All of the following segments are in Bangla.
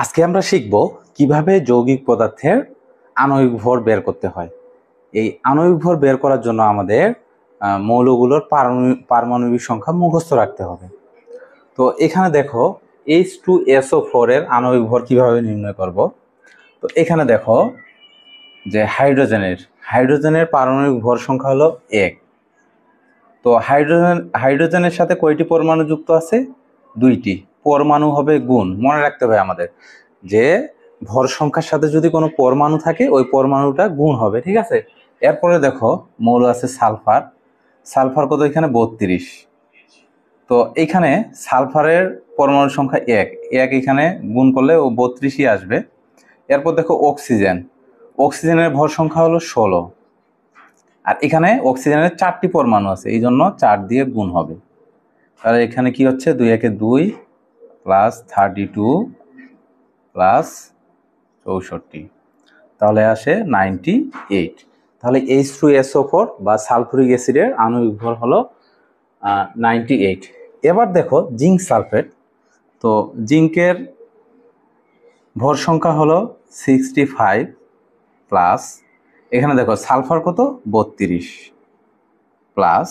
আজকে আমরা শিখব কিভাবে যৌগিক পদার্থের আণবিক ভর বের করতে হয়। এই আণবিক ভর বের করার জন্য আমাদের মৌলগুলোর পারমাণবিক সংখ্যা মুখস্থ রাখতে হবে। তো এখানে দেখো H2SO4 এর আণবিক ভর কিভাবে নির্ণয় করব। তো এখানে দেখো যে হাইড্রোজেনের পারমাণবিক ভর সংখ্যা হলো 1। তো হাইড্রোজেনের সাথে কয়টি পরমাণু যুক্ত আছে? 2টি। পরমাণু হবে গুণ, মনে রাখতে হবে আমাদের যে ভর সংখ্যার সাথে যদি কোনো পরমাণু থাকে ওই পরমাণুটা গুণ হবে, ঠিক আছে। এরপরে দেখো মৌল আছে সালফার কত? এখানে 32। তো এইখানে সালফারের পরমাণু সংখ্যা 1 এখানে গুণ করলে ও 32ই আসবে। এরপর দেখো অক্সিজেনের ভর সংখ্যা হলো 16। আর এখানে অক্সিজেনের 4টি পরমাণু আছে, এই জন্য 4 দিয়ে গুণ হবে। তাহলে এখানে কি হচ্ছে? 2 একে 2 প্লাস 32 প্লাস 64, তাহলে আসে 98। তাহলে H2SO4 বা সালফুরিক অ্যাসিডের আণবিক ভর হলো 98। এবার দেখো জিঙ্ক সালফেট। তো জিঙ্কের ভর সংখ্যা হলো 65 প্লাস এখানে দেখো সালফার কত? 32 প্লাস,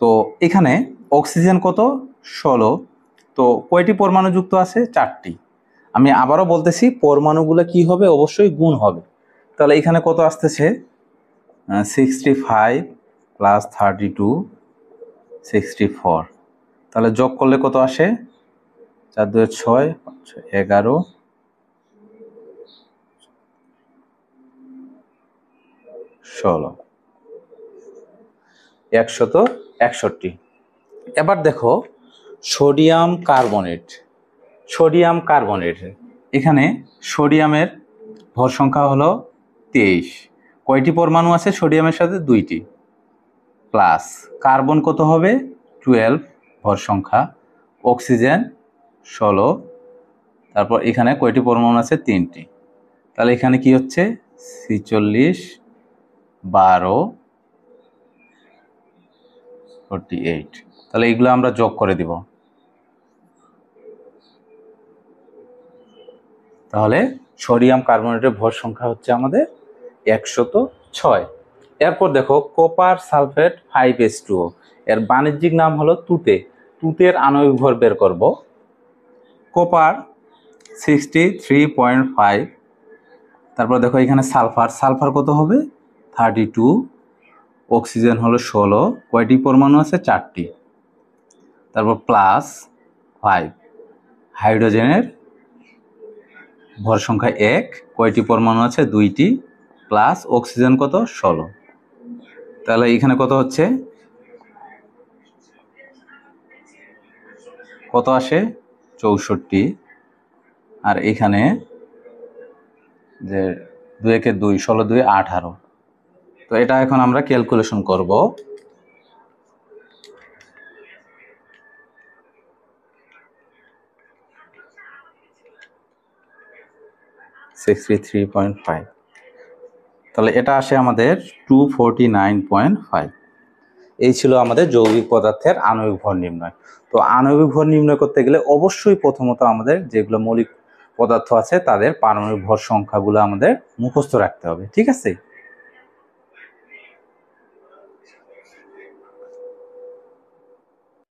তো এখানে অক্সিজেন কত? 16। তো কয়টি পরমাণু যুক্ত আছে? 4টি। আমি আবারও বলতেছি পরমাণুগুলো কি হবে? অবশ্যই গুণ হবে। তাহলে এখানে কত আসতেছে? 65 প্লাস 32 64। তাহলে যোগ করলে কত আসে? 4 2 6 11 16 161। এবার দেখো সোডিয়াম কার্বনেট। এখানে সোডিয়ামের ভর সংখ্যা হলো 23। কয়টি পরমাণু আছে সোডিয়ামের সাথে? 2টি। প্লাস কার্বন কত হবে? 12 ভর সংখ্যা, অক্সিজেন 16, তারপর এখানে কয়টি পরমাণু আছে? 3টি। তাহলে এখানে কি হচ্ছে? 46 12 48। তাহলে এগুলো আমরা যোগ করে দিব। তাহলে সোডিয়াম কার্বনেটের ভর সংখ্যা হচ্ছে আমাদের 106। এরপর দেখো কপার সালফেট 5H2O, এর বাণিজ্যিক নাম হলো তুতের আণবিক ভর বের করব। কপার 63.5, তারপর দেখো এখানে সালফার কত হবে? 32, অক্সিজেন হলো 16, কয়টি পরমাণু আছে? 4টি। তারপর প্লাস 5, হাইড্রোজেনের ভর সংখ্যা 1, কয়টি পরমাণু আছে? 2টি, প্লাস অক্সিজেন কত? 16। তাহলে এখানে কত হচ্ছে? কত আসে? 64। আর এখানে যে 2 একে 2 16 2 18। তো এটা এখন আমরা ক্যালকুলেশন করব। তাহলে এটা আসে আমাদের 249.5। এই ছিল আমাদের যৌগিক পদার্থের আণবিক ভর নির্ণয়। তো আণবিক ভর নির্ণয় করতে গেলে অবশ্যই প্রথমত আমাদের যেগুলো মৌলিক পদার্থ আছে তাদের পারমাণবিক ভর সংখ্যাগুলো আমাদের মুখস্থ রাখতে হবে, ঠিক আছে।